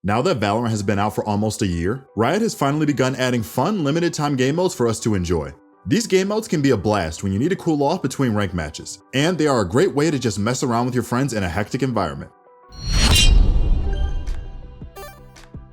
Now that Valorant has been out for almost a year, Riot has finally begun adding fun, limited-time game modes for us to enjoy. These game modes can be a blast when you need to cool off between ranked matches, and they are a great way to just mess around with your friends in a hectic environment.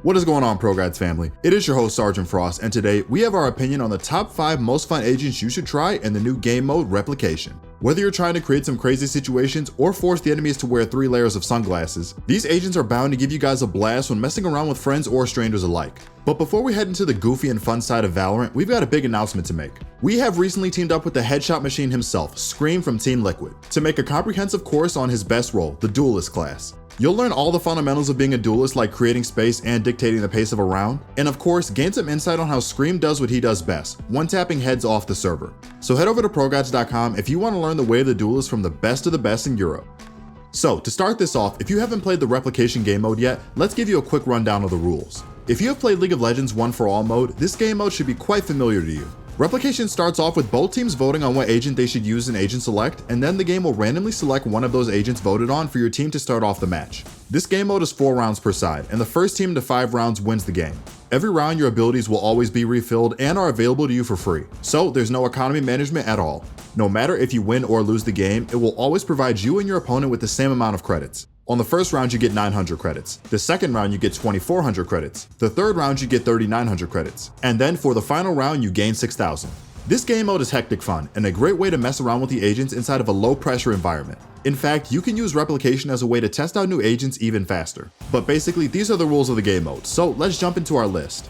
What is going on, ProGuides family? It is your host, Sergeant Frost, and today we have our opinion on the top 5 most fun agents you should try in the new game mode, Replication. Whether you're trying to create some crazy situations or force the enemies to wear 3 layers of sunglasses, these agents are bound to give you guys a blast when messing around with friends or strangers alike. But before we head into the goofy and fun side of Valorant, we've got a big announcement to make. We have recently teamed up with the headshot machine himself, Scream from Team Liquid, to make a comprehensive course on his best role, the Duelist class. You'll learn all the fundamentals of being a duelist, like creating space and dictating the pace of a round, and of course gain some insight on how Scream does what he does best, one-tapping heads off the server. So head over to ProGuides.com if you want to learn the way of the duelist from the best of the best in Europe. So to start this off, if you haven't played the Replication game mode yet, let's give you a quick rundown of the rules. If you have played League of Legends One for All mode, this game mode should be quite familiar to you. Replication starts off with both teams voting on what agent they should use in Agent Select, and then the game will randomly select one of those agents voted on for your team to start off the match. This game mode is 4 rounds per side, and the first team to 5 rounds wins the game. Every round your abilities will always be refilled and are available to you for free, so there's no economy management at all. No matter if you win or lose the game, it will always provide you and your opponent with the same amount of credits. On the first round you get 900 credits, the second round you get 2400 credits, the third round you get 3900 credits, and then for the final round you gain 6000. This game mode is hectic fun and a great way to mess around with the agents inside of a low pressure environment. In fact, you can use Replication as a way to test out new agents even faster. But basically, these are the rules of the game mode, so let's jump into our list.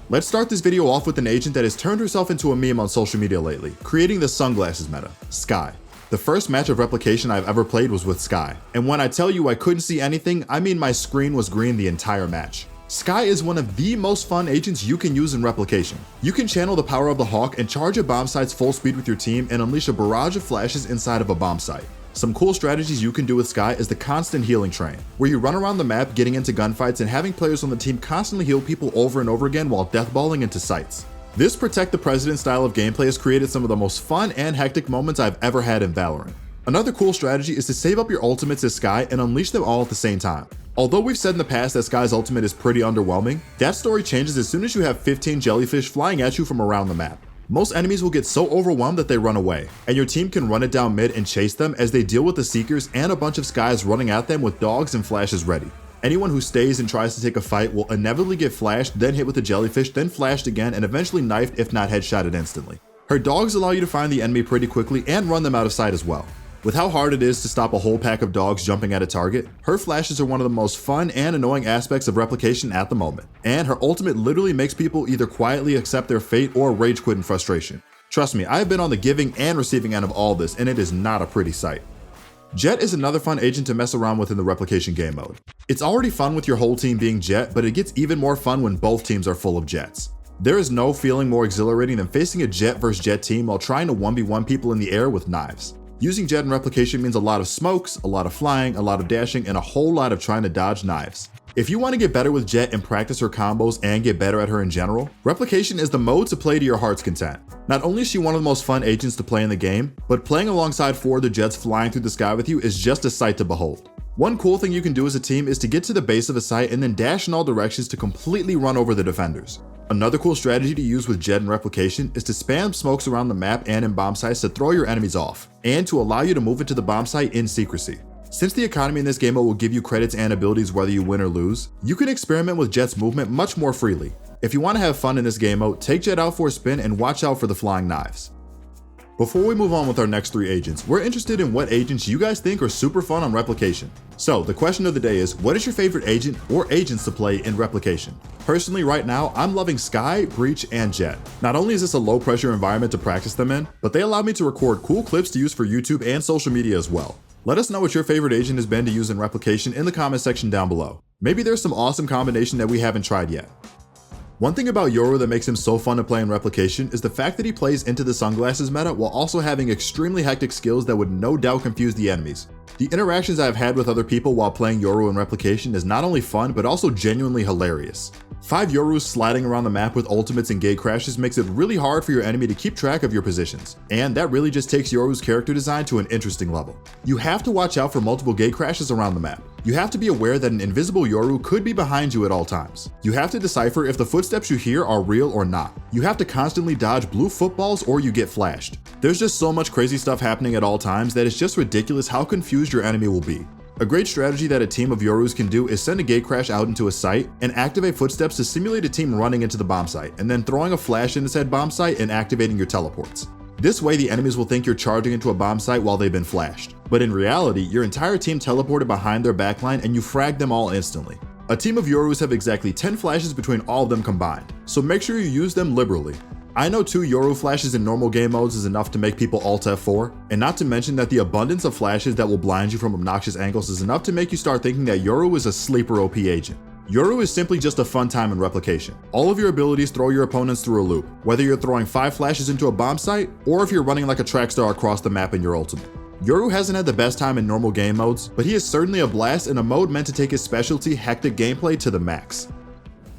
Let's start this video off with an agent that has turned herself into a meme on social media lately, creating the sunglasses meta, Skye. The first match of Replication I've ever played was with Skye, and when I tell you I couldn't see anything, I mean my screen was green the entire match. Skye is one of the most fun agents you can use in Replication. You can channel the power of the Hawk and charge at bomb sites full speed with your team and unleash a barrage of flashes inside of a bomb site. Some cool strategies you can do with Skye is the constant healing train, where you run around the map getting into gunfights and having players on the team constantly heal people over and over again while deathballing into sites. This Protect the President style of gameplay has created some of the most fun and hectic moments I've ever had in Valorant. Another cool strategy is to save up your ultimates as Skye and unleash them all at the same time. Although we've said in the past that Skye's ultimate is pretty underwhelming, that story changes as soon as you have 15 jellyfish flying at you from around the map. Most enemies will get so overwhelmed that they run away, and your team can run it down mid and chase them as they deal with the Seekers and a bunch of Skies running at them with dogs and flashes ready. Anyone who stays and tries to take a fight will inevitably get flashed, then hit with a jellyfish, then flashed again, and eventually knifed if not headshotted instantly. Her dogs allow you to find the enemy pretty quickly and run them out of sight as well. With how hard it is to stop a whole pack of dogs jumping at a target, her flashes are one of the most fun and annoying aspects of Replication at the moment, and her ultimate literally makes people either quietly accept their fate or rage quit in frustration. Trust me, I have been on the giving and receiving end of all this, and it is not a pretty sight. Jett is another fun agent to mess around with in the Replication game mode. It's already fun with your whole team being Jett, but it gets even more fun when both teams are full of Jetts. There is no feeling more exhilarating than facing a Jett vs Jett team while trying to 1v1 people in the air with knives. Using Jett in Replication means a lot of smokes, a lot of flying, a lot of dashing, and a whole lot of trying to dodge knives. If you want to get better with Jett and practice her combos and get better at her in general, Replication is the mode to play to your heart's content. Not only is she one of the most fun agents to play in the game, but playing alongside 4 other Jetts flying through the sky with you is just a sight to behold. One cool thing you can do as a team is to get to the base of a site and then dash in all directions to completely run over the defenders. Another cool strategy to use with Jett in Replication is to spam smokes around the map and in bomb sites to throw your enemies off, and to allow you to move into the bomb site in secrecy. Since the economy in this game mode will give you credits and abilities whether you win or lose, you can experiment with Jett's movement much more freely. If you want to have fun in this game mode, take Jett out for a spin and watch out for the flying knives. Before we move on with our next 3 agents, we're interested in what agents you guys think are super fun on Replication. So the question of the day is, what is your favorite agent or agents to play in Replication? Personally, right now, I'm loving Skye, Breach, and Jett. Not only is this a low pressure environment to practice them in, but they allow me to record cool clips to use for YouTube and social media as well. Let us know what your favorite agent has been to use in Replication in the comment section down below. Maybe there's some awesome combination that we haven't tried yet. One thing about Yoru that makes him so fun to play in Replication is the fact that he plays into the sunglasses meta while also having extremely hectic skills that would no doubt confuse the enemies. The interactions I've had with other people while playing Yoru in Replication is not only fun but also genuinely hilarious. 5 Yorus sliding around the map with ultimates and gate crashes makes it really hard for your enemy to keep track of your positions, and that really just takes Yoru's character design to an interesting level. You have to watch out for multiple gate crashes around the map. You have to be aware that an invisible Yoru could be behind you at all times. You have to decipher if the footsteps you hear are real or not. You have to constantly dodge blue footballs or you get flashed. There's just so much crazy stuff happening at all times that it's just ridiculous how confused your enemy will be. A great strategy that a team of Yorus can do is send a gate crash out into a site and activate footsteps to simulate a team running into the bomb site, and then throwing a flash into said bomb site and activating your teleports. This way the enemies will think you're charging into a bomb site while they've been flashed. But in reality, your entire team teleported behind their backline and you frag them all instantly. A team of Yorus have exactly 10 flashes between all of them combined, so make sure you use them liberally. I know 2 Yoru flashes in normal game modes is enough to make people alt F4, and not to mention that the abundance of flashes that will blind you from obnoxious angles is enough to make you start thinking that Yoru is a sleeper OP agent. Yoru is simply just a fun time in replication. All of your abilities throw your opponents through a loop, whether you're throwing 5 flashes into a bomb site, or if you're running like a track star across the map in your ultimate. Yoru hasn't had the best time in normal game modes, but he is certainly a blast in a mode meant to take his specialty hectic gameplay to the max.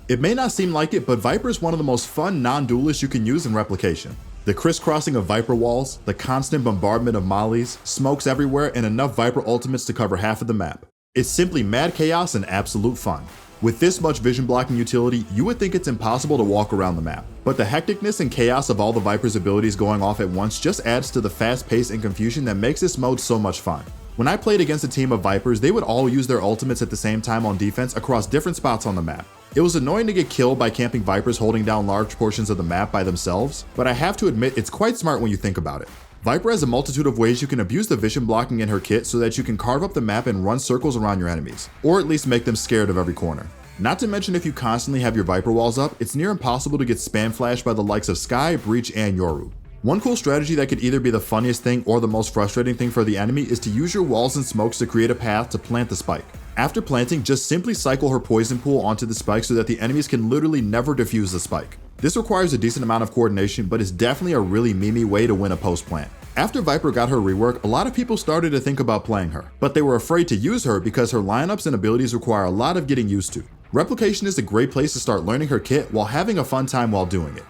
It may not seem like it, but Viper is one of the most fun non-duelists you can use in replication. The crisscrossing of Viper walls, the constant bombardment of mollies, smokes everywhere, and enough Viper ultimates to cover half of the map. It's simply mad chaos and absolute fun. With this much vision blocking utility, you would think it's impossible to walk around the map. But the hecticness and chaos of all the Viper's abilities going off at once just adds to the fast pace and confusion that makes this mode so much fun. When I played against a team of Vipers, they would all use their ultimates at the same time on defense across different spots on the map. It was annoying to get killed by camping Vipers holding down large portions of the map by themselves, but I have to admit it's quite smart when you think about it. Viper has a multitude of ways you can abuse the vision blocking in her kit so that you can carve up the map and run circles around your enemies, or at least make them scared of every corner. Not to mention if you constantly have your Viper walls up, it's near impossible to get spam flashed by the likes of Skye, Breach, and Yoru. One cool strategy that could either be the funniest thing or the most frustrating thing for the enemy is to use your walls and smokes to create a path to plant the spike. After planting, just simply cycle her poison pool onto the spike so that the enemies can literally never defuse the spike. This requires a decent amount of coordination, but is definitely a really memey way to win a post plant. After Viper got her rework, a lot of people started to think about playing her, but they were afraid to use her because her lineups and abilities require a lot of getting used to. Replication is a great place to start learning her kit while having a fun time while doing it.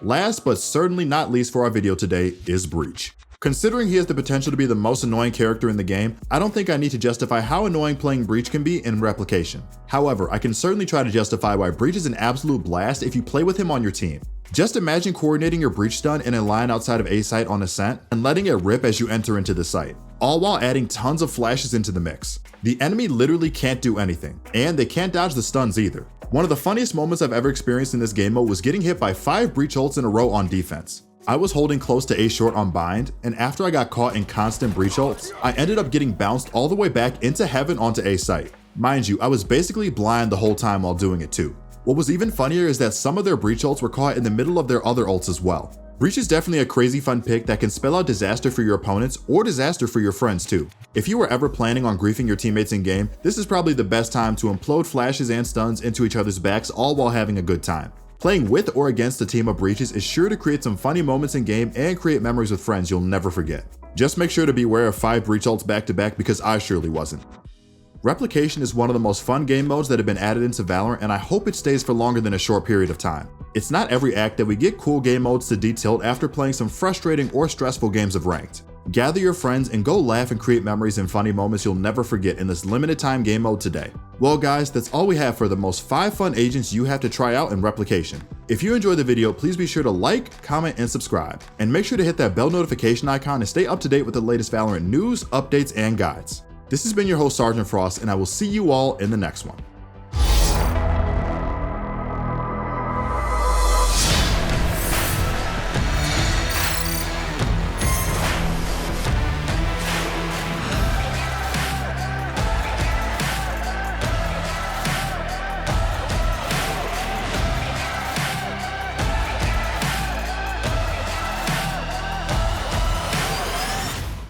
Last but certainly not least for our video today is Breach. Considering he has the potential to be the most annoying character in the game, I don't think I need to justify how annoying playing Breach can be in Replication. However, I can certainly try to justify why Breach is an absolute blast if you play with him on your team. Just imagine coordinating your Breach stun in a line outside of A site on Ascent and letting it rip as you enter into the site, all while adding tons of flashes into the mix. The enemy literally can't do anything, and they can't dodge the stuns either. One of the funniest moments I've ever experienced in this game mode was getting hit by 5 Breach ults in a row on defense. I was holding close to A short on bind, and after I got caught in constant Breach ults, I ended up getting bounced all the way back into heaven onto A site. Mind you, I was basically blind the whole time while doing it too. What was even funnier is that some of their Breach ults were caught in the middle of their other ults as well. Breach is definitely a crazy fun pick that can spell out disaster for your opponents or disaster for your friends too. If you were ever planning on griefing your teammates in game, this is probably the best time to implode flashes and stuns into each other's backs, all while having a good time. Playing with or against a team of Breaches is sure to create some funny moments in game and create memories with friends you'll never forget. Just make sure to be aware of 5 Breach ults back to back because I surely wasn't. Replication is one of the most fun game modes that have been added into Valorant, and I hope it stays for longer than a short period of time. It's not every act that we get cool game modes to detilt after playing some frustrating or stressful games of Ranked. Gather your friends and go laugh and create memories and funny moments you'll never forget in this limited time game mode today. Well guys, that's all we have for the most 5 fun agents you have to try out in Replication. If you enjoyed the video, please be sure to like, comment, and subscribe. And make sure to hit that bell notification icon and stay up to date with the latest Valorant news, updates, and guides. This has been your host, Sergeant Frost, and I will see you all in the next one.